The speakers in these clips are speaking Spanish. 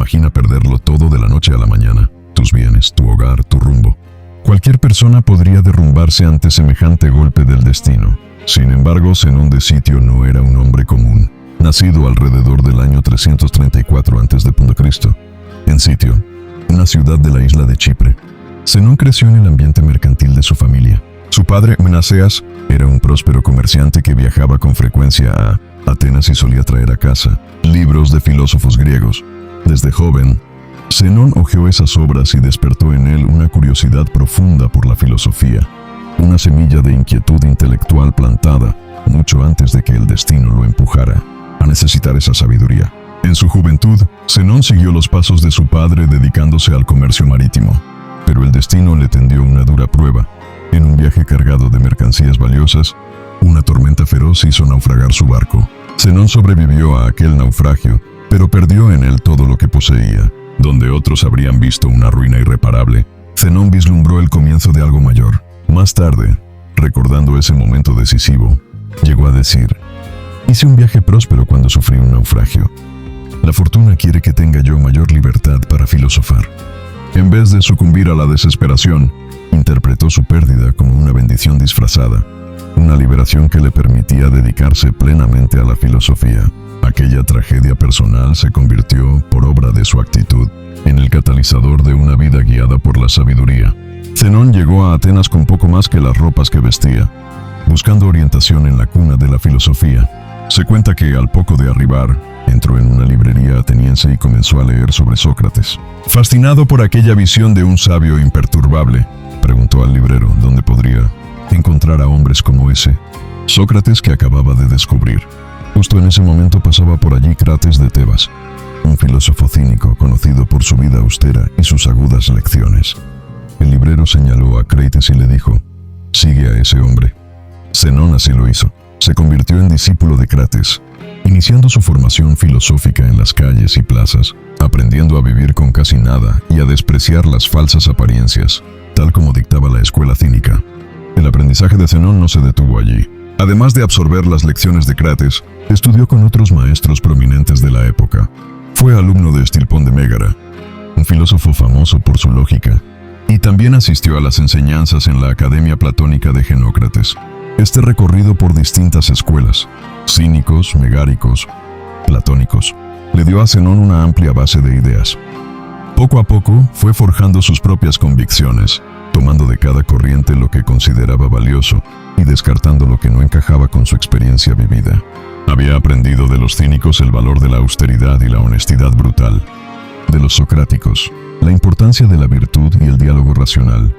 Imagina perderlo todo de la noche a la mañana, tus bienes, tu hogar, tu rumbo. Cualquier persona podría derrumbarse ante semejante golpe del destino. Sin embargo, Zenón de Sitio no era un hombre común, nacido alrededor del año 334 a.C. en Sitio, una ciudad de la isla de Chipre. Zenón creció en el ambiente mercantil de su familia. Su padre, Menaceas, era un próspero comerciante que viajaba con frecuencia a Atenas y solía traer a casa libros de filósofos griegos. Desde joven, Zenón hojeó esas obras y despertó en él una curiosidad profunda por la filosofía, una semilla de inquietud intelectual plantada mucho antes de que el destino lo empujara a necesitar esa sabiduría. En su juventud, Zenón siguió los pasos de su padre dedicándose al comercio marítimo, pero el destino le tendió una dura prueba. En un viaje cargado de mercancías valiosas, una tormenta feroz hizo naufragar su barco. Zenón sobrevivió a aquel naufragio, pero perdió en él todo lo que poseía. Donde otros habrían visto una ruina irreparable, Zenón vislumbró el comienzo de algo mayor. Más tarde, recordando ese momento decisivo, llegó a decir: hice un viaje próspero cuando sufrí un naufragio. La fortuna quiere que tenga yo mayor libertad para filosofar. En vez de sucumbir a la desesperación, interpretó su pérdida como una bendición disfrazada, una liberación que le permitía dedicarse plenamente a la filosofía. Aquella tragedia personal se convirtió, por obra de su actitud, en el catalizador de una vida guiada por la sabiduría. Zenón llegó a Atenas con poco más que las ropas que vestía, buscando orientación en la cuna de la filosofía. Se cuenta que, al poco de arribar, entró en una librería ateniense y comenzó a leer sobre Sócrates. Fascinado por aquella visión de un sabio imperturbable, preguntó al librero dónde podría encontrar a hombres como ese Sócrates que acababa de descubrir. Justo en ese momento pasaba por allí Crates de Tebas, un filósofo cínico conocido por su vida austera y sus agudas lecciones. El librero señaló a Crates y le dijo: sigue a ese hombre. Zenón así lo hizo. Se convirtió en discípulo de Crates, iniciando su formación filosófica en las calles y plazas, aprendiendo a vivir con casi nada y a despreciar las falsas apariencias, tal como dictaba la escuela cínica. El aprendizaje de Zenón no se detuvo allí. Además de absorber las lecciones de Crates, estudió con otros maestros prominentes de la época. Fue alumno de Estilpón de Mégara, un filósofo famoso por su lógica, y también asistió a las enseñanzas en la Academia Platónica de Genócrates. Este recorrido por distintas escuelas, cínicos, megáricos, platónicos, le dio a Zenón una amplia base de ideas. Poco a poco fue forjando sus propias convicciones, tomando de cada corriente lo que consideraba valioso y descartando lo que no encajaba con su experiencia vivida. Había aprendido de los cínicos el valor de la austeridad y la honestidad brutal, de los socráticos la importancia de la virtud y el diálogo racional,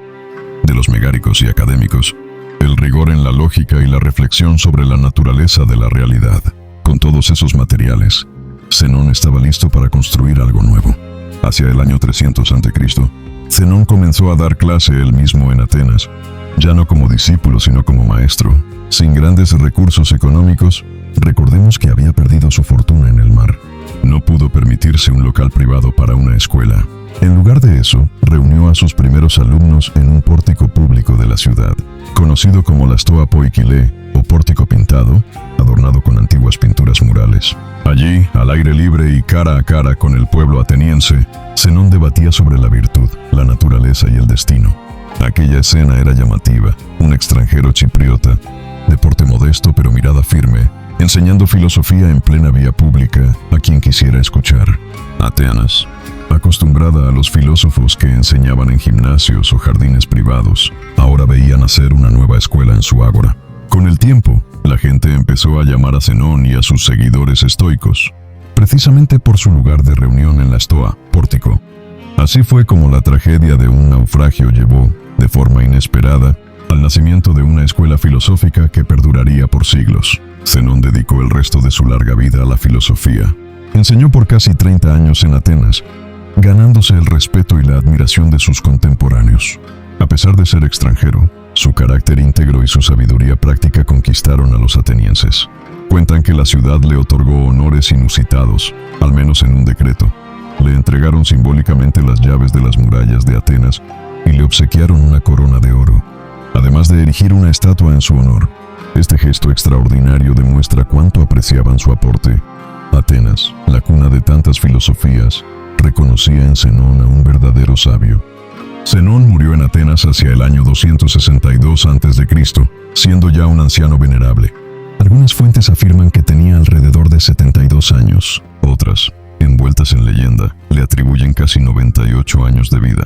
de los megáricos y académicos el rigor en la lógica y la reflexión sobre la naturaleza de la realidad. Con todos esos materiales, Zenón estaba listo para construir algo nuevo. Hacia el año 300 a.C., Zenón comenzó a dar clase él mismo en Atenas, ya no como discípulo sino como maestro. Sin grandes recursos económicos, recordemos que había perdido su fortuna en el mar. No pudo permitirse un local privado para una escuela. En lugar de eso, reunió a sus primeros alumnos en un pórtico público de la ciudad, conocido como la Stoa Poikile, o pórtico pintado, adornado con antiguas pinturas murales. Allí, al aire libre y cara a cara con el pueblo ateniense, Zenón debatía sobre la virtud, la naturaleza y el destino. Aquella escena era llamativa: un extranjero chipriota, de porte modesto pero mirada firme, enseñando filosofía en plena vía pública a quien quisiera escuchar. Atenas, acostumbrada a los filósofos que enseñaban en gimnasios o jardines privados, ahora veía nacer una nueva escuela en su ágora. Con el tiempo, la gente empezó a llamar a Zenón y a sus seguidores estoicos, precisamente por su lugar de reunión en la Stoa, pórtico. Así fue como la tragedia de un naufragio llevó, de forma inesperada, al nacimiento de una escuela filosófica que perduraría por siglos. Zenón dedicó el resto de su larga vida a la filosofía. Enseñó por casi 30 años en Atenas, ganándose el respeto y la admiración de sus contemporáneos. A pesar de ser extranjero, su carácter íntegro y su sabiduría práctica conquistaron a los atenienses. Cuentan que la ciudad le otorgó honores inusitados, al menos en un decreto. Le entregaron simbólicamente las llaves de las murallas de Atenas y le obsequiaron una corona de oro, además de erigir una estatua en su honor. Este gesto extraordinario demuestra cuánto apreciaban su aporte. Atenas, la cuna de tantas filosofías, reconocía en Zenón a un verdadero sabio. Zenón murió en Atenas hacia el año 262 a.C., siendo ya un anciano venerable. Algunas fuentes afirman que tenía alrededor de 72 años. Otras, envueltas en leyenda, le atribuyen casi 98 años de vida.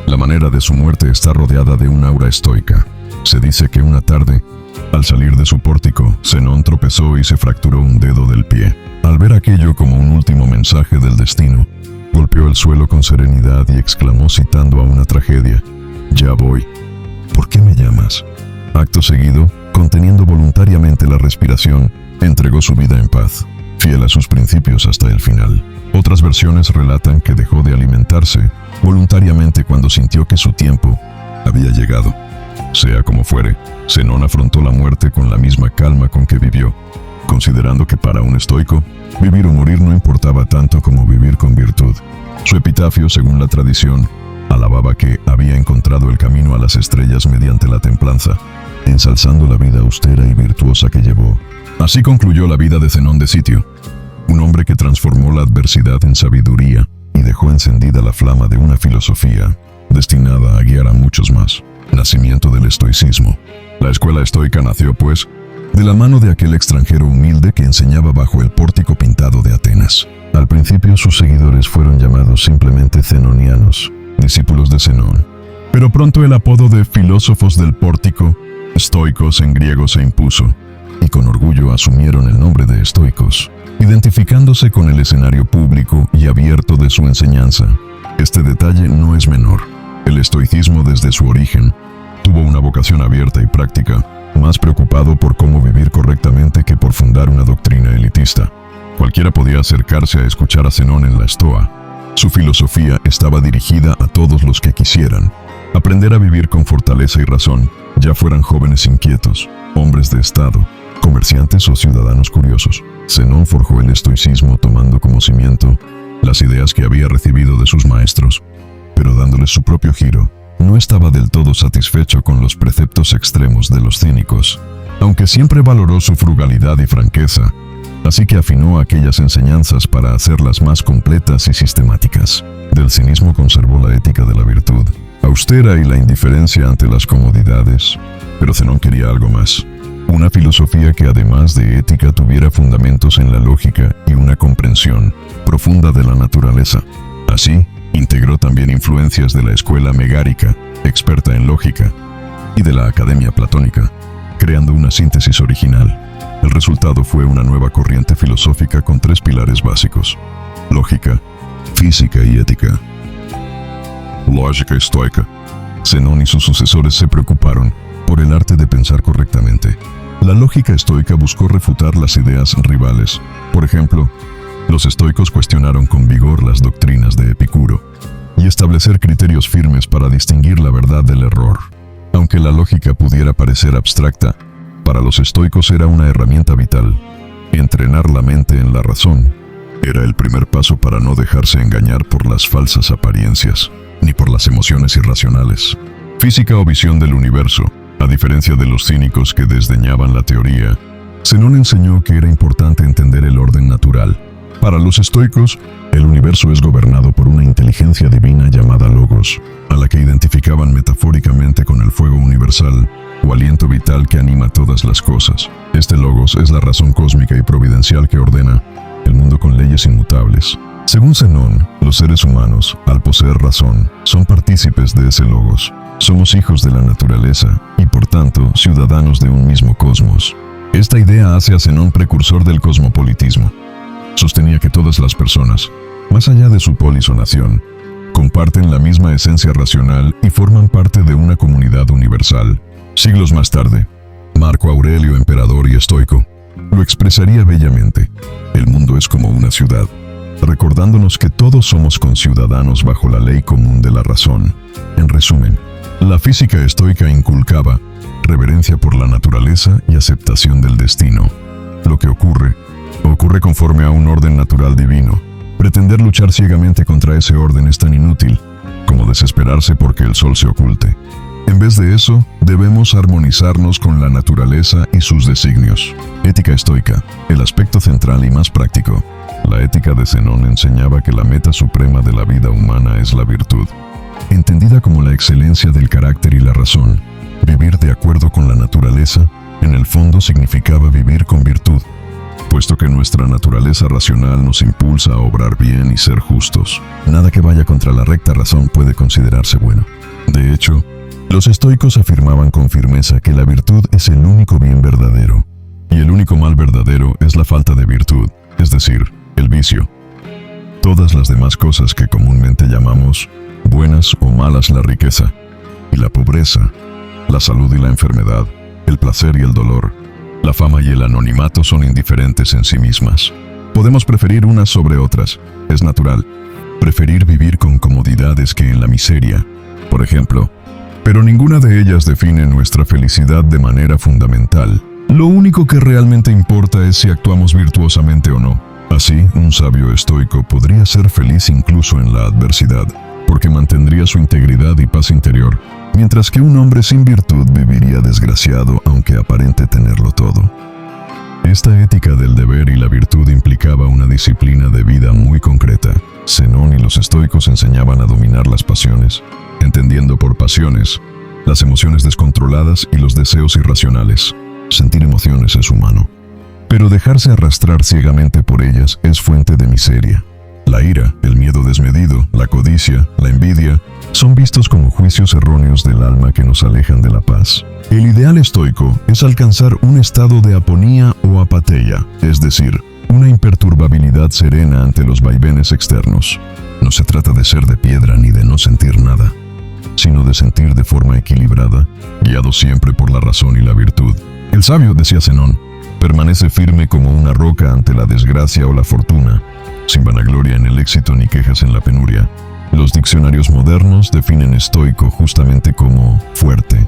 La manera de su muerte está rodeada de un aura estoica. Se dice que una tarde, al salir de su pórtico, Zenón tropezó y se fracturó un dedo del pie. Al ver aquello como un último mensaje del destino, golpeó el suelo con serenidad y exclamó citando a una tragedia: «Ya voy. ¿Por qué me llamas?». Acto seguido, conteniendo voluntariamente la respiración, entregó su vida en paz, fiel a sus principios hasta el final. Otras versiones relatan que dejó de alimentarse voluntariamente cuando sintió que su tiempo había llegado. Sea como fuere, Zenón afrontó la muerte con la misma calma con que vivió, considerando que para un estoico, vivir o morir no importaba tanto como vivir con virtud. Su epitafio, según la tradición, alababa que había encontrado el camino a las estrellas mediante la templanza, ensalzando la vida austera y virtuosa que llevó. Así concluyó la vida de Zenón de Sitio, un hombre que transformó la adversidad en sabiduría y dejó encendida la flama de una filosofía destinada a guiar a muchos más. Nacimiento del estoicismo. La escuela estoica nació, pues, de la mano de aquel extranjero humilde que enseñaba bajo el pórtico pintado de Atenas. Al principio sus seguidores fueron llamados simplemente zenonianos, discípulos de Zenón. Pero pronto el apodo de filósofos del pórtico, estoicos en griego, se impuso, y con orgullo asumieron el nombre de estoicos, identificándose con el escenario público y abierto de su enseñanza. Este detalle no es menor. El estoicismo desde su origen tuvo una vocación abierta y práctica, más preocupado por cómo vivir correctamente que por fundar una doctrina elitista. Cualquiera podía acercarse a escuchar a Zenón en la Estoa. Su filosofía estaba dirigida a todos los que quisieran aprender a vivir con fortaleza y razón, ya fueran jóvenes inquietos, hombres de estado, comerciantes o ciudadanos curiosos. Zenón forjó el estoicismo tomando como cimiento las ideas que había recibido de sus maestros, pero dándoles su propio giro. No estaba del todo satisfecho con los preceptos extremos de los cínicos, aunque siempre valoró su frugalidad y franqueza, así que afinó aquellas enseñanzas para hacerlas más completas y sistemáticas. Del cinismo conservó la ética de la virtud, austera y la indiferencia ante las comodidades, pero Zenón quería algo más. Una filosofía que además de ética tuviera fundamentos en la lógica y una comprensión profunda de la naturaleza. Así, integró también influencias de la escuela megárica, experta en lógica, y de la academia platónica, creando una síntesis original. El resultado fue una nueva corriente filosófica con tres pilares básicos: lógica, física y ética. Lógica estoica. Zenón y sus sucesores se preocuparon por el arte de pensar correctamente. La lógica estoica buscó refutar las ideas rivales. Por ejemplo, los estoicos cuestionaron con vigor las doctrinas de Epicuro y establecer criterios firmes para distinguir la verdad del error. Aunque la lógica pudiera parecer abstracta, para los estoicos era una herramienta vital. Entrenar la mente en la razón era el primer paso para no dejarse engañar por las falsas apariencias, ni por las emociones irracionales. Física o visión del universo. A diferencia de los cínicos que desdeñaban la teoría, Zenón enseñó que era importante entender el orden natural. Para los estoicos, el universo es gobernado por una inteligencia divina llamada Logos, a la que identificaban metafóricamente con el fuego universal o aliento vital que anima todas las cosas. Este Logos es la razón cósmica y providencial que ordena el mundo con leyes inmutables. Según Zenón, los seres humanos, al poseer razón, son partícipes de ese Logos. Somos hijos de la naturaleza y, por tanto, ciudadanos de un mismo cosmos. Esta idea hace a Zenón precursor del cosmopolitismo. Sostenía que todas las personas, más allá de su polis o nación, comparten la misma esencia racional y forman parte de una comunidad universal. Siglos más tarde, Marco Aurelio, emperador y estoico, lo expresaría bellamente: el mundo es como una ciudad, recordándonos que todos somos conciudadanos bajo la ley común de la razón. En resumen, la física estoica inculcaba reverencia por la naturaleza y aceptación del destino. Lo que ocurre conforme a un orden natural divino. Pretender luchar ciegamente contra ese orden es tan inútil como desesperarse porque el sol se oculte. En vez de eso, debemos armonizarnos con la naturaleza y sus designios. Ética estoica, el aspecto central y más práctico. La ética de Zenón enseñaba que la meta suprema de la vida humana es la virtud, entendida como la excelencia del carácter y la razón. Vivir de acuerdo con la naturaleza, en el fondo significaba vivir con virtud, puesto que nuestra naturaleza racional nos impulsa a obrar bien y ser justos. Nada que vaya contra la recta razón puede considerarse bueno. De hecho, los estoicos afirmaban con firmeza que la virtud es el único bien verdadero, y el único mal verdadero es la falta de virtud, es decir, el vicio. Todas las demás cosas que comúnmente llamamos buenas o malas, la riqueza y la pobreza, la salud y la enfermedad, el placer y el dolor, la fama y el anonimato son indiferentes en sí mismas. Podemos preferir unas sobre otras, es natural. Preferir vivir con comodidades que en la miseria, por ejemplo. Pero ninguna de ellas define nuestra felicidad de manera fundamental. Lo único que realmente importa es si actuamos virtuosamente o no. Así, un sabio estoico podría ser feliz incluso en la adversidad, porque mantendría su integridad y paz interior, mientras que un hombre sin virtud viviría desgraciado aunque aparente tenerlo todo. Esta ética del deber y la virtud implicaba una disciplina de vida muy concreta. Zenón y los estoicos enseñaban a dominar las pasiones, entendiendo por pasiones las emociones descontroladas y los deseos irracionales. Sentir emociones es humano, pero dejarse arrastrar ciegamente por ellas es fuente de miseria. La ira, el miedo desmedido, la codicia, la envidia, son vistos como juicios erróneos del alma que nos alejan de la paz. El ideal estoico es alcanzar un estado de aponía o apateia, es decir, una imperturbabilidad serena ante los vaivenes externos. No se trata de ser de piedra ni de no sentir nada, sino de sentir de forma equilibrada, guiado siempre por la razón y la virtud. El sabio, decía Zenón, permanece firme como una roca ante la desgracia o la fortuna, sin vanagloria en el éxito ni quejas en la penuria. Los diccionarios modernos definen estoico justamente como fuerte,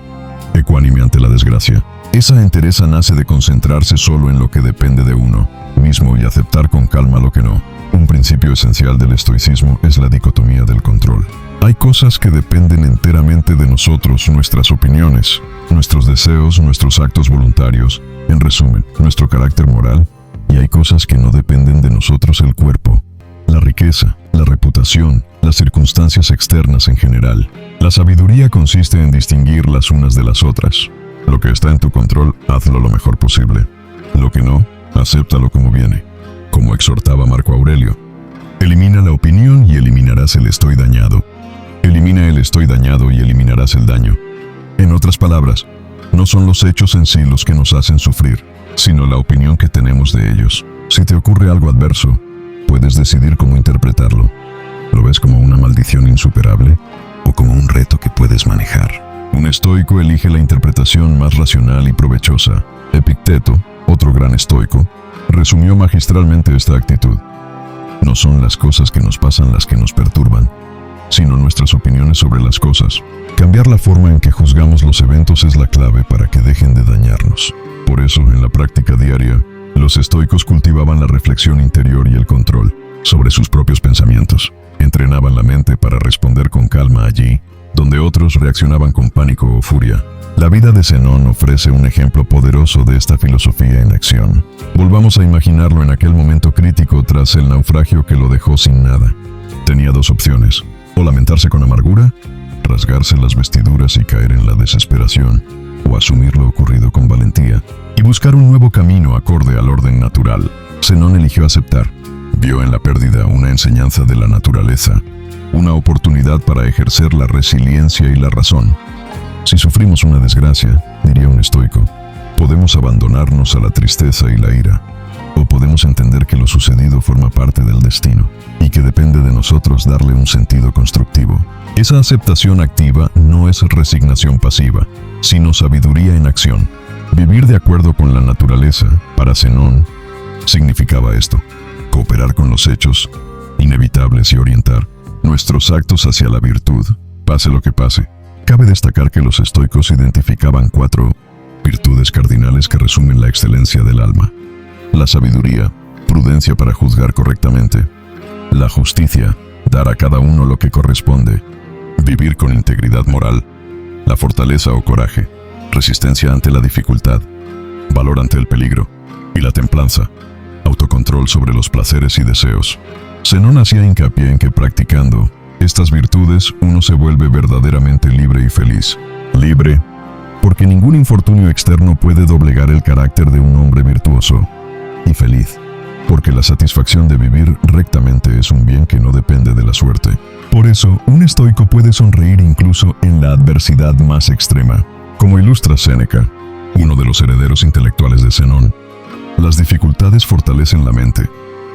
ecuánime ante la desgracia. Esa entereza nace de concentrarse solo en lo que depende de uno mismo y aceptar con calma lo que no. Un principio esencial del estoicismo es la dicotomía del control. Hay cosas que dependen enteramente de nosotros, nuestras opiniones, nuestros deseos, nuestros actos voluntarios, en resumen, nuestro carácter moral, y hay cosas que no dependen de nosotros, el cuerpo, la riqueza, la reputación, las circunstancias externas en general. La sabiduría consiste en distinguir las unas de las otras. Lo que está en tu control, hazlo lo mejor posible. Lo que no, acéptalo como viene. Como exhortaba Marco Aurelio, elimina la opinión y eliminarás el estoy dañado. Elimina el estoy dañado y eliminarás el daño. En otras palabras, no son los hechos en sí los que nos hacen sufrir, sino la opinión que tenemos de ellos. Si te ocurre algo adverso, puedes decidir cómo interpretarlo. ¿Lo ves como una maldición insuperable o como un reto que puedes manejar? Un estoico elige la interpretación más racional y provechosa. Epicteto, otro gran estoico, resumió magistralmente esta actitud. No son las cosas que nos pasan las que nos perturban, sino nuestras opiniones sobre las cosas. Cambiar la forma en que juzgamos los eventos es la clave para que dejen de dañarnos. Por eso, en la práctica diaria, los estoicos cultivaban la reflexión interior y el control sobre sus propios pensamientos. Entrenaban la mente para responder con calma allí, donde otros reaccionaban con pánico o furia. La vida de Zenón ofrece un ejemplo poderoso de esta filosofía en acción. Volvamos a imaginarlo en aquel momento crítico tras el naufragio que lo dejó sin nada. Tenía dos opciones: o lamentarse con amargura, rasgarse las vestiduras y caer en la desesperación, o asumir lo ocurrido con valentía y buscar un nuevo camino acorde al orden natural. Zenón eligió aceptar. Vio en la pérdida una enseñanza de la naturaleza, una oportunidad para ejercer la resiliencia y la razón. Si sufrimos una desgracia, diría un estoico, podemos abandonarnos a la tristeza y la ira, o podemos entender que lo sucedido forma parte del destino y que depende de nosotros darle un sentido constructivo. Esa aceptación activa no es resignación pasiva, sino sabiduría en acción. Vivir de acuerdo con la naturaleza, para Zenón, significaba esto: cooperar con los hechos inevitables y orientar nuestros actos hacia la virtud, pase lo que pase. Cabe destacar que los estoicos identificaban 4 virtudes cardinales que resumen la excelencia del alma: la sabiduría, prudencia para juzgar correctamente; la justicia, dar a cada uno lo que corresponde; vivir con integridad moral; la fortaleza o coraje, resistencia ante la dificultad, valor ante el peligro; y la templanza, autocontrol sobre los placeres y deseos. Zenón hacía hincapié en que practicando estas virtudes uno se vuelve verdaderamente libre y feliz. Libre, porque ningún infortunio externo puede doblegar el carácter de un hombre virtuoso. Y feliz, porque la satisfacción de vivir rectamente es un bien que no depende de la suerte. Por eso, un estoico puede sonreír incluso en la adversidad más extrema. Como ilustra Séneca, uno de los herederos intelectuales de Zenón, las dificultades fortalecen la mente,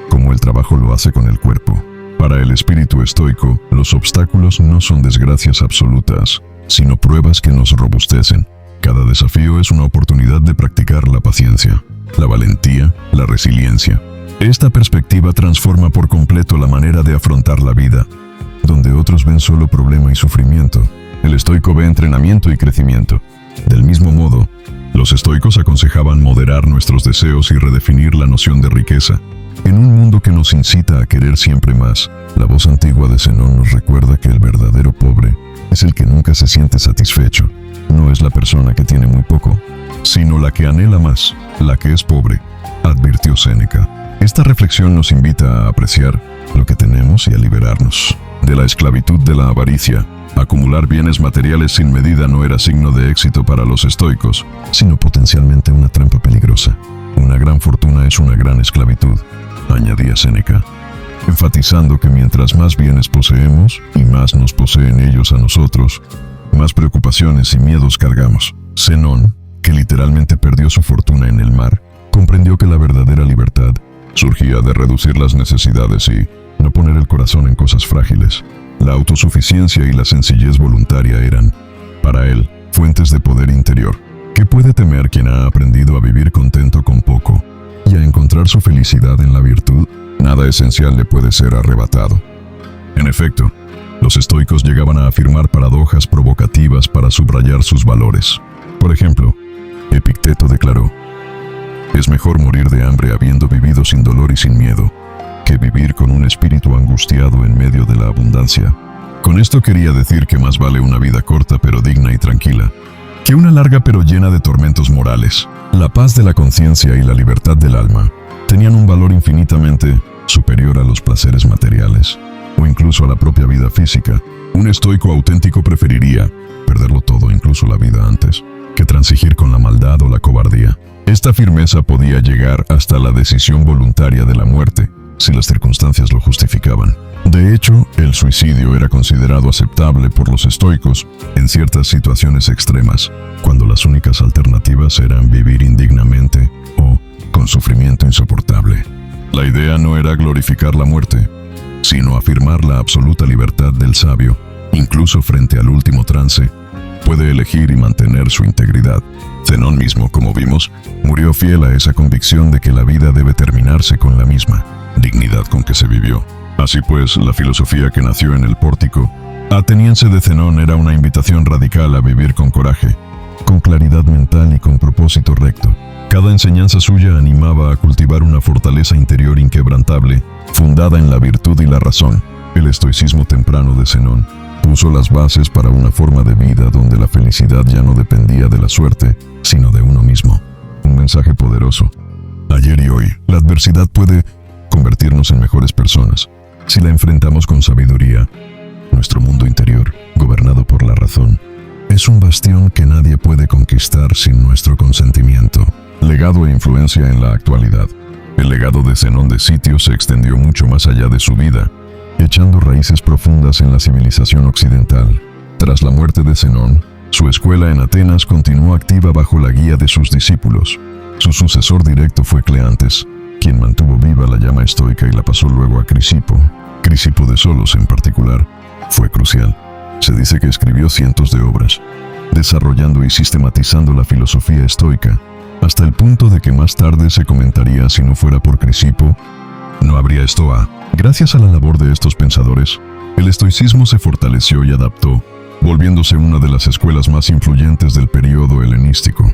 como el trabajo lo hace con el cuerpo. Para el espíritu estoico, los obstáculos no son desgracias absolutas, sino pruebas que nos robustecen. Cada desafío es una oportunidad de practicar la paciencia, la valentía, la resiliencia. Esta perspectiva transforma por completo la manera de afrontar la vida. Donde otros ven solo problema y sufrimiento, el estoico ve entrenamiento y crecimiento. Del mismo modo, los estoicos aconsejaban moderar nuestros deseos y redefinir la noción de riqueza. En un mundo que nos incita a querer siempre más, la voz antigua de Zenón nos recuerda que el verdadero pobre es el que nunca se siente satisfecho. No es la persona que tiene muy poco, sino la que anhela más, la que es pobre, advirtió Séneca. Esta reflexión nos invita a apreciar lo que tenemos y a liberarnos de la esclavitud de la avaricia. Acumular bienes materiales sin medida no era signo de éxito para los estoicos, sino potencialmente una trampa peligrosa. Una gran fortuna es una gran esclavitud, añadía Séneca, enfatizando que mientras más bienes poseemos y más nos poseen ellos a nosotros, más preocupaciones y miedos cargamos. Zenón, que literalmente perdió su fortuna en el mar, comprendió que la verdadera libertad surgía de reducir las necesidades y no poner el corazón en cosas frágiles. La autosuficiencia y la sencillez voluntaria eran, para él, fuentes de poder interior. ¿Qué puede temer quien ha aprendido a vivir contento con poco y a encontrar su felicidad en la virtud? Nada esencial le puede ser arrebatado. En efecto, los estoicos llegaban a afirmar paradojas provocativas para subrayar sus valores. Por ejemplo, Epicteto declaró: «Es mejor morir de hambre habiendo vivido sin dolor y sin miedo, que vivir con un espíritu angustiado en medio de la abundancia». Con esto quería decir que más vale una vida corta pero digna y tranquila, que una larga pero llena de tormentos morales. La paz de la conciencia y la libertad del alma tenían un valor infinitamente superior a los placeres materiales, o incluso a la propia vida física. Un estoico auténtico preferiría perderlo todo, incluso la vida antes, que transigir con la maldad o la cobardía. Esta firmeza podía llegar hasta la decisión voluntaria de la muerte, si las circunstancias lo justificaban. De hecho, el suicidio era considerado aceptable por los estoicos en ciertas situaciones extremas, cuando las únicas alternativas eran vivir indignamente o con sufrimiento insoportable. La idea no era glorificar la muerte, sino afirmar la absoluta libertad del sabio. Incluso frente al último trance, puede elegir y mantener su integridad. Zenón mismo, como vimos, murió fiel a esa convicción de que la vida debe terminarse con la misma dignidad con que se vivió. Así pues, la filosofía que nació en el pórtico ateniense de Zenón era una invitación radical a vivir con coraje, con claridad mental y con propósito recto. Cada enseñanza suya animaba a cultivar una fortaleza interior inquebrantable, fundada en la virtud y la razón. El estoicismo temprano de Zenón puso las bases para una forma de vida donde la felicidad ya no dependía de la suerte, sino de uno mismo. Un mensaje poderoso. Ayer y hoy, la adversidad puede convertirnos en mejores personas si la enfrentamos con sabiduría. Nuestro mundo interior, gobernado por la razón, es un bastión que nadie puede conquistar sin nuestro consentimiento. Legado e influencia en la actualidad. El legado de Zenón de Sitio se extendió mucho más allá de su vida, echando raíces profundas en la civilización occidental. Tras la muerte de Zenón, su escuela en Atenas continuó activa bajo la guía de sus discípulos. Su sucesor directo fue Cleantes, quien mantuvo viva la llama estoica y la pasó luego a Crisipo. Crisipo de Solos, en particular, fue crucial. Se dice que escribió cientos de obras, desarrollando y sistematizando la filosofía estoica, hasta el punto de que más tarde se comentaría: si no fuera por Crisipo, no habría Estoa. Gracias a la labor de estos pensadores, el estoicismo se fortaleció y adaptó, volviéndose una de las escuelas más influyentes del período helenístico.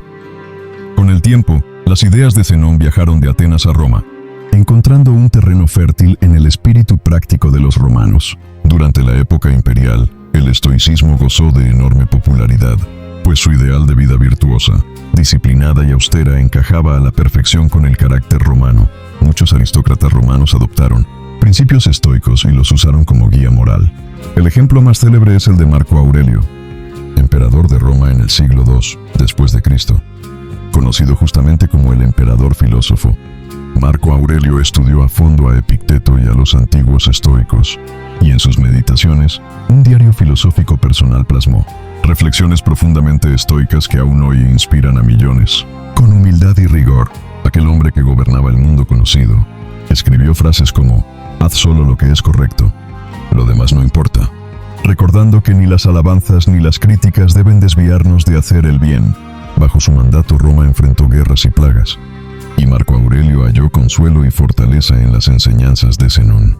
Con el tiempo, las ideas de Zenón viajaron de Atenas a Roma, encontrando un terreno fértil en el espíritu práctico de los romanos. Durante la época imperial, el estoicismo gozó de enorme popularidad, pues su ideal de vida virtuosa, disciplinada y austera encajaba a la perfección con el carácter romano. muchos aristócratas romanos adoptaron principios estoicos y los usaron como guía moral. El ejemplo más célebre es el de Marco Aurelio, emperador de Roma en el siglo II después de Cristo, conocido justamente como el emperador filósofo. Marco Aurelio estudió a fondo a Epicteto y a los antiguos estoicos, y en sus meditaciones, un diario filosófico personal plasmó reflexiones profundamente estoicas que aún hoy inspiran a millones. Con humildad y rigor, aquel hombre que gobernaba el mundo conocido, escribió frases como: haz solo lo que es correcto, lo demás no importa, recordando que ni las alabanzas ni las críticas deben desviarnos de hacer el bien. Bajo su mandato Roma enfrentó guerras y plagas, y Marco Aurelio halló consuelo y fortaleza en las enseñanzas de Zenón,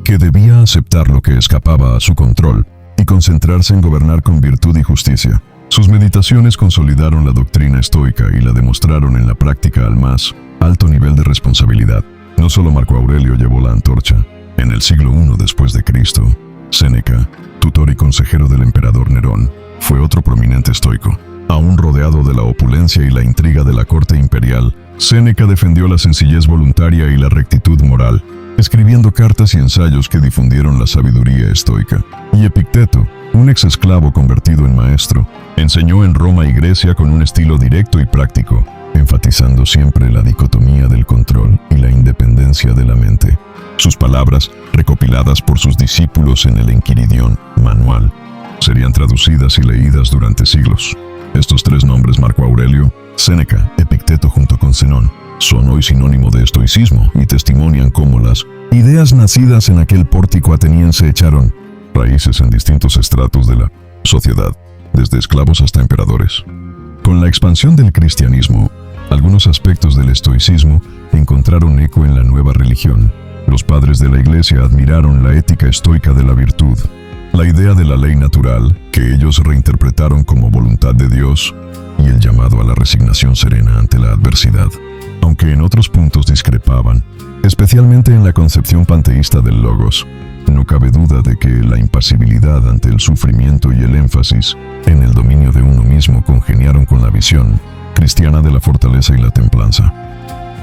que debía aceptar lo que escapaba a su control y concentrarse en gobernar con virtud y justicia. Sus meditaciones consolidaron la doctrina estoica y la demostraron en la práctica al más alto nivel de responsabilidad. No solo Marco Aurelio llevó la antorcha. En el siglo I después de Cristo, Séneca, tutor y consejero del emperador Nerón, fue otro prominente estoico. Aún rodeado de la opulencia y la intriga de la corte imperial, Séneca defendió la sencillez voluntaria y la rectitud moral, escribiendo cartas y ensayos que difundieron la sabiduría estoica. Y Epicteto, un ex esclavo convertido en maestro, enseñó en Roma y Grecia con un estilo directo y práctico, enfatizando siempre la dicotomía del control y la independencia de la mente. Sus palabras, recopiladas por sus discípulos en el Enquiridión manual, serían traducidas y leídas durante siglos. Estos tres nombres, Marco Aurelio, Séneca, Epicteto junto con Zenón, son hoy sinónimo de estoicismo y testimonian cómo las ideas nacidas en aquel pórtico ateniense echaron raíces en distintos estratos de la sociedad, desde esclavos hasta emperadores. Con la expansión del cristianismo, algunos aspectos del estoicismo encontraron eco en la nueva religión. Los padres de la Iglesia admiraron la ética estoica de la virtud, la idea de la ley natural, que ellos reinterpretaron como voluntad de Dios, y el llamado a la resignación serena ante la adversidad. Aunque en otros puntos discrepaban, especialmente en la concepción panteísta del logos, no cabe duda de que la impasibilidad ante el sufrimiento y el énfasis en el dominio de uno mismo congeniaron con la visión cristiana de la fortaleza y la templanza.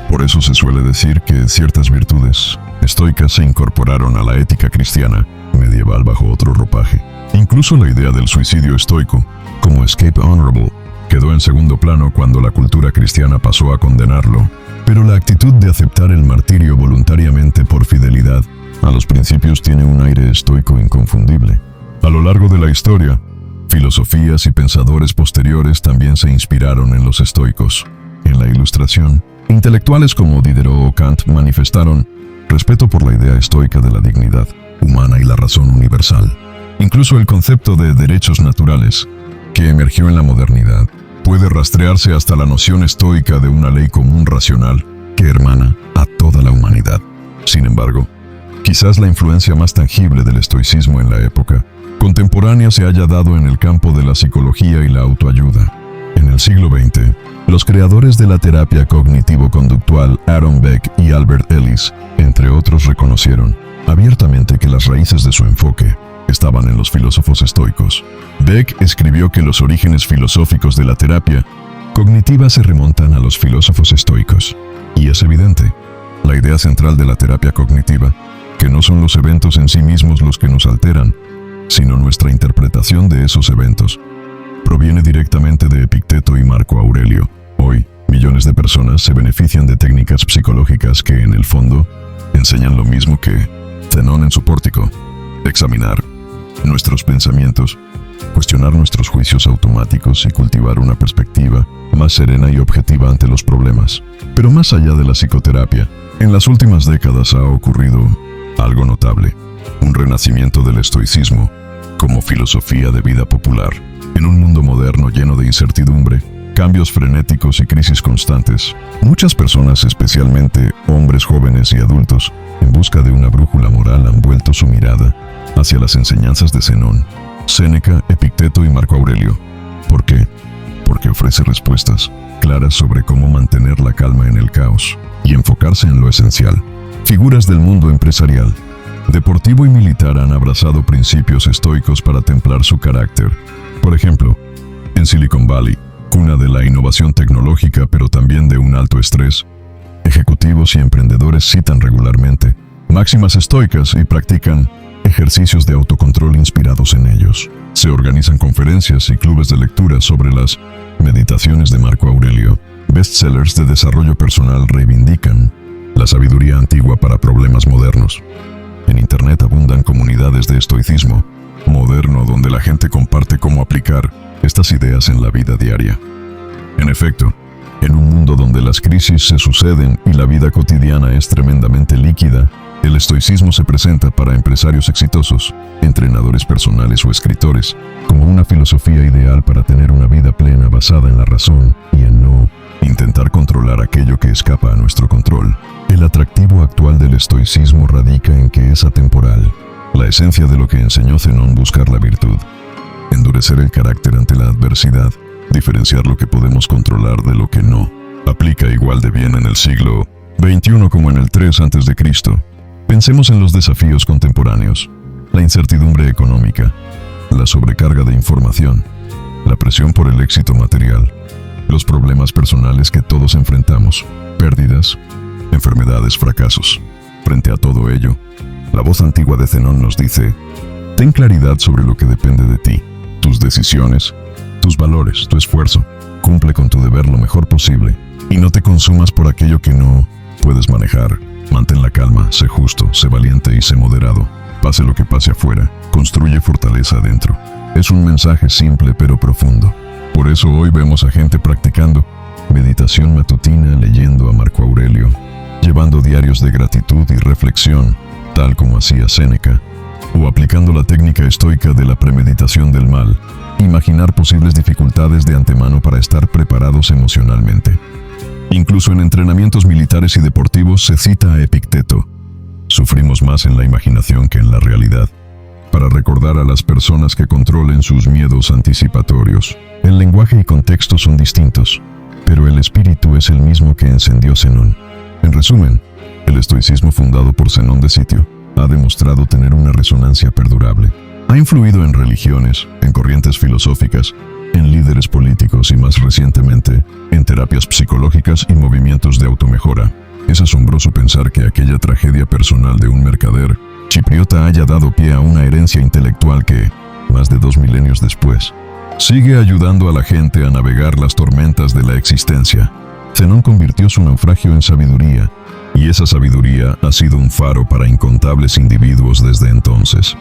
Por eso se suele decir que ciertas virtudes estoicas se incorporaron a la ética cristiana medieval bajo otro ropaje. Incluso la idea del suicidio estoico, como escape honorable, quedó en segundo plano cuando la cultura cristiana pasó a condenarlo. Pero la actitud de aceptar el martirio voluntariamente por fidelidad a los principios tiene un aire estoico inconfundible. A lo largo de la historia, filosofías y pensadores posteriores también se inspiraron en los estoicos. En la Ilustración, intelectuales como Diderot o Kant manifestaron respeto por la idea estoica de la dignidad humana y la razón universal. Incluso el concepto de derechos naturales, que emergió en la modernidad, puede rastrearse hasta la noción estoica de una ley común racional que hermana a toda la humanidad. Sin embargo, quizás la influencia más tangible del estoicismo en la época contemporánea se haya dado en el campo de la psicología y la autoayuda. En el siglo XX, los creadores de la terapia cognitivo-conductual Aaron Beck y Albert Ellis, entre otros, reconocieron abiertamente que las raíces de su enfoque estaban en los filósofos estoicos. Beck escribió que los orígenes filosóficos de la terapia cognitiva se remontan a los filósofos estoicos. Y es evidente, la idea central de la terapia cognitiva, que no son los eventos en sí mismos los que nos alteran, sino nuestra interpretación de esos eventos, proviene directamente de Epicteto y Marco Aurelio. Hoy, millones de personas se benefician de técnicas psicológicas que, en el fondo, enseñan lo mismo que Zenón en su pórtico: examinar nuestros pensamientos, cuestionar nuestros juicios automáticos y cultivar una perspectiva más serena y objetiva ante los problemas. Pero más allá de la psicoterapia, en las últimas décadas ha ocurrido algo notable: un renacimiento del estoicismo como filosofía de vida popular. En un mundo moderno lleno de incertidumbre, cambios frenéticos y crisis constantes, muchas personas, especialmente hombres jóvenes y adultos, en busca de una brújula moral, han vuelto su mirada hacia las enseñanzas de Zenón, Séneca, Epicteto y Marco Aurelio. ¿Por qué? Porque ofrece respuestas claras sobre cómo mantener la calma en el caos y enfocarse en lo esencial. Figuras del mundo empresarial, deportivo y militar han abrazado principios estoicos para templar su carácter. Por ejemplo, en Silicon Valley, cuna de la innovación tecnológica pero también de un alto estrés, Ejecutivos y emprendedores citan regularmente máximas estoicas y practican ejercicios de autocontrol inspirados en ellos. Se organizan conferencias y clubes de lectura sobre las meditaciones de Marco Aurelio. Bestsellers de desarrollo personal reivindican la sabiduría antigua para problemas modernos. En Internet abundan comunidades de estoicismo moderno donde la gente comparte cómo aplicar estas ideas en la vida diaria. En efecto, en un mundo donde las crisis se suceden y la vida cotidiana es tremendamente líquida, el estoicismo se presenta para empresarios exitosos, entrenadores personales o escritores, como una filosofía ideal para tener una vida plena basada en la razón y en no intentar controlar aquello que escapa a nuestro control. El atractivo actual del estoicismo radica en que es atemporal. La esencia de lo que enseñó Zenón: buscar la virtud, endurecer el carácter ante la adversidad, diferenciar lo que podemos controlar de lo que no, aplica igual de bien en el siglo XXI como en el 3 a.C. Pensemos en los desafíos contemporáneos: la incertidumbre económica, la sobrecarga de información, la presión por el éxito material, los problemas personales que todos enfrentamos, pérdidas, enfermedades, fracasos. Frente a todo ello, la voz antigua de Zenón nos dice: ten claridad sobre lo que depende de ti, tus decisiones, tus valores, tu esfuerzo. Cumple con tu deber lo mejor posible y no te consumas por aquello que no puedes manejar. Mantén la calma, sé justo, sé valiente y sé moderado. Pase lo que pase afuera, construye fortaleza adentro. Es un mensaje simple pero profundo. Por eso hoy vemos a gente practicando meditación matutina, leyendo a Marco Aurelio, llevando diarios de gratitud y reflexión, tal como hacía Séneca, o aplicando la técnica estoica de la premeditación del mal, imaginar posibles dificultades de antemano para estar preparados emocionalmente. Incluso en entrenamientos militares y deportivos se cita a Epicteto: sufrimos más en la imaginación que en la realidad, para recordar a las personas que controlen sus miedos anticipatorios. El lenguaje y contexto son distintos, pero el espíritu es el mismo que encendió Zenón. En resumen, el estoicismo fundado por Zenón de Sitio ha demostrado tener una resonancia perdurable. Ha influido en religiones, en corrientes filosóficas, en líderes políticos y más recientemente, en terapias psicológicas y movimientos de automejora. Es asombroso pensar que aquella tragedia personal de un mercader chipriota haya dado pie a una herencia intelectual que, más de 2 milenios después, sigue ayudando a la gente a navegar las tormentas de la existencia. Zenón convirtió su naufragio en sabiduría, y esa sabiduría ha sido un faro para incontables individuos desde entonces.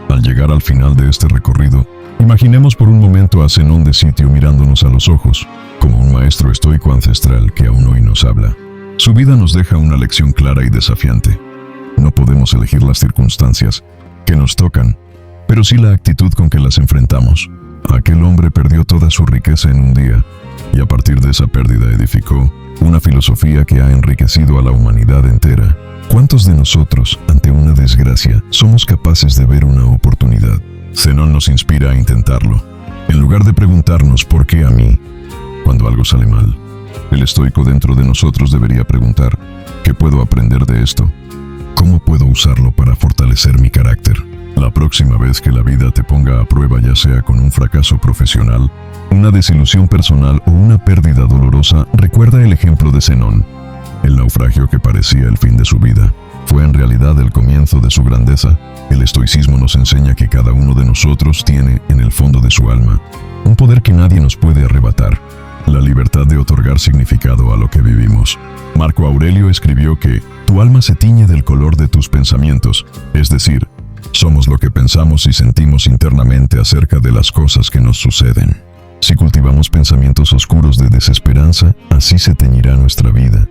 Al llegar al final de este recorrido, imaginemos por un momento a Zenón de Sitio mirándonos a los ojos, como un maestro estoico ancestral que aún hoy nos habla. Su vida nos deja una lección clara y desafiante. No podemos elegir las circunstancias que nos tocan, pero sí la actitud con que las enfrentamos. Aquel hombre perdió toda su riqueza en un día, y a partir de esa pérdida edificó una filosofía que ha enriquecido a la humanidad entera. ¿Cuántos de nosotros, ante una desgracia, somos capaces de ver una oportunidad? Zenón nos inspira a intentarlo. En lugar de preguntarnos ¿por qué a mí?, cuando algo sale mal, el estoico dentro de nosotros debería preguntar: ¿qué puedo aprender de esto? ¿Cómo puedo usarlo para fortalecer mi carácter? La próxima vez que la vida te ponga a prueba, ya sea con un fracaso profesional, una desilusión personal o una pérdida dolorosa, recuerda el ejemplo de Zenón. El naufragio que parecía el fin de su vida fue en realidad el comienzo de su grandeza. El estoicismo nos enseña que cada uno de nosotros tiene, en el fondo de su alma, un poder que nadie nos puede arrebatar: la libertad de otorgar significado a lo que vivimos. Marco Aurelio escribió que tu alma se tiñe del color de tus pensamientos, es decir, somos lo que pensamos y sentimos internamente acerca de las cosas que nos suceden. Si cultivamos pensamientos oscuros de desesperanza, así se teñirá nuestra vida.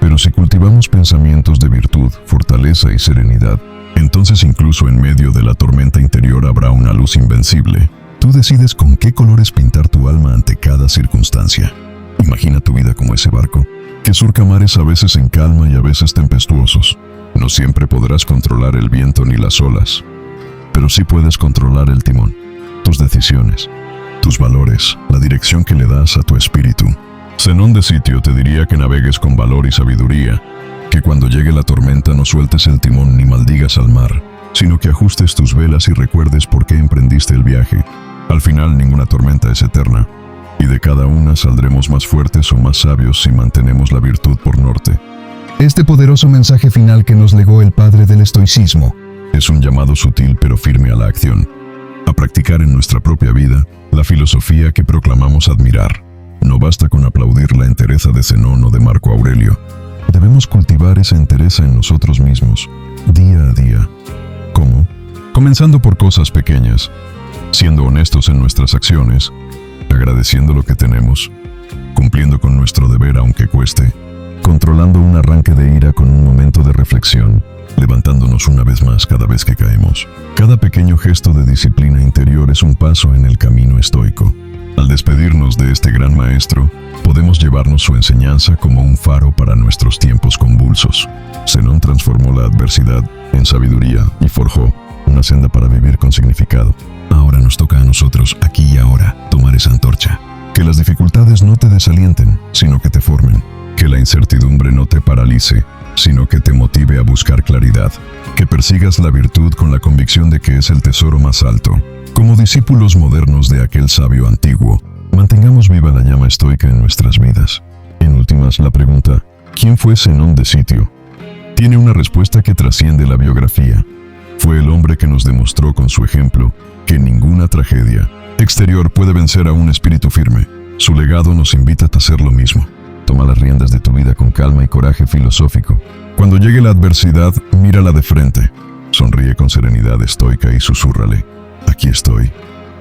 Pero si cultivamos pensamientos de virtud, fortaleza y serenidad, entonces incluso en medio de la tormenta interior habrá una luz invencible. Tú decides con qué colores pintar tu alma ante cada circunstancia. Imagina tu vida como ese barco, que surca mares a veces en calma y a veces tempestuosos. No siempre podrás controlar el viento ni las olas, pero sí puedes controlar el timón, tus decisiones, tus valores, la dirección que le das a tu espíritu. Zenón de Sitio te diría que navegues con valor y sabiduría, que cuando llegue la tormenta no sueltes el timón ni maldigas al mar, sino que ajustes tus velas y recuerdes por qué emprendiste el viaje. Al final, ninguna tormenta es eterna. y de cada una saldremos más fuertes o más sabios si mantenemos la virtud por norte. Este poderoso mensaje final que nos legó el padre del estoicismo Es un llamado sutil pero firme a la acción, a practicar en nuestra propia vida la filosofía que proclamamos admirar. No basta con aplaudir la entereza de Zenón o de Marco Aurelio. Debemos cultivar esa entereza en nosotros mismos, día a día. ¿Cómo? Comenzando por cosas pequeñas, siendo honestos en nuestras acciones, agradeciendo lo que tenemos, cumpliendo con nuestro deber aunque cueste, controlando un arranque de ira con un momento de reflexión, levantándonos una vez más cada vez que caemos. Cada pequeño gesto de disciplina interior es un paso en el camino estoico. Al despedirnos de este gran maestro, podemos llevarnos su enseñanza como un faro para nuestros tiempos convulsos. Zenón transformó la adversidad en sabiduría y forjó una senda para vivir con significado. Ahora nos toca a nosotros, aquí y ahora, tomar esa antorcha. Que las dificultades no te desalienten, sino que te formen. Que la incertidumbre no te paralice, sino que te motive a buscar claridad. Que persigas la virtud con la convicción de que es el tesoro más alto. Como discípulos modernos de aquel sabio antiguo, mantengamos viva la llama estoica en nuestras vidas. En últimas, la pregunta, ¿quién fue Zenón de Sitio? Tiene una respuesta que trasciende la biografía. Fue el hombre que nos demostró con su ejemplo que ninguna tragedia exterior puede vencer a un espíritu firme. Su legado nos invita a hacer lo mismo. Toma las riendas de tu vida con calma y coraje filosófico. Cuando llegue la adversidad, mírala de frente. Sonríe con serenidad estoica y susúrrale: aquí estoy,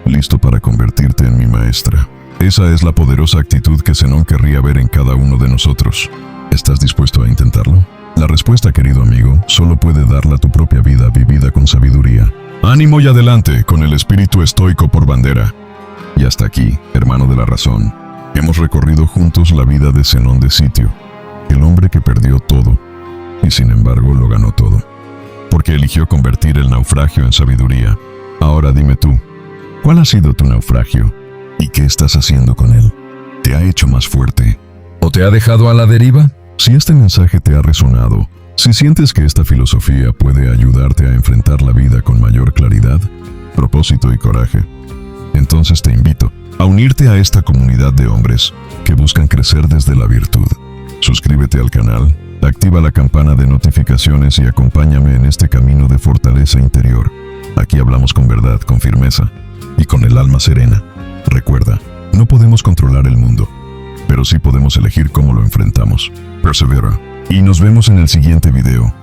listo para convertirte en mi maestra. Esa es la poderosa actitud que Zenón querría ver en cada uno de nosotros. ¿Estás dispuesto a intentarlo? La respuesta, querido amigo, solo puede darla tu propia vida vivida con sabiduría. Ánimo y adelante, con el espíritu estoico por bandera. Y hasta aquí, hermano de la razón, hemos recorrido juntos la vida de Zenón de Sitio, el hombre que perdió todo, y sin embargo lo ganó todo, porque eligió convertir el naufragio en sabiduría. Ahora dime tú, ¿cuál ha sido tu naufragio? ¿Y qué estás haciendo con él? ¿Te ha hecho más fuerte? ¿O te ha dejado a la deriva? Si este mensaje te ha resonado, si sientes que esta filosofía puede ayudarte a enfrentar la vida con mayor claridad, propósito y coraje, entonces te invito a unirte a esta comunidad de hombres que buscan crecer desde la virtud. Suscríbete al canal, activa la campana de notificaciones y acompáñame en este camino de fortaleza interior. Aquí hablamos con verdad, con firmeza y con el alma serena. Recuerda, no podemos controlar el mundo, pero sí podemos elegir cómo lo enfrentamos. Persevera. Y nos vemos en el siguiente video.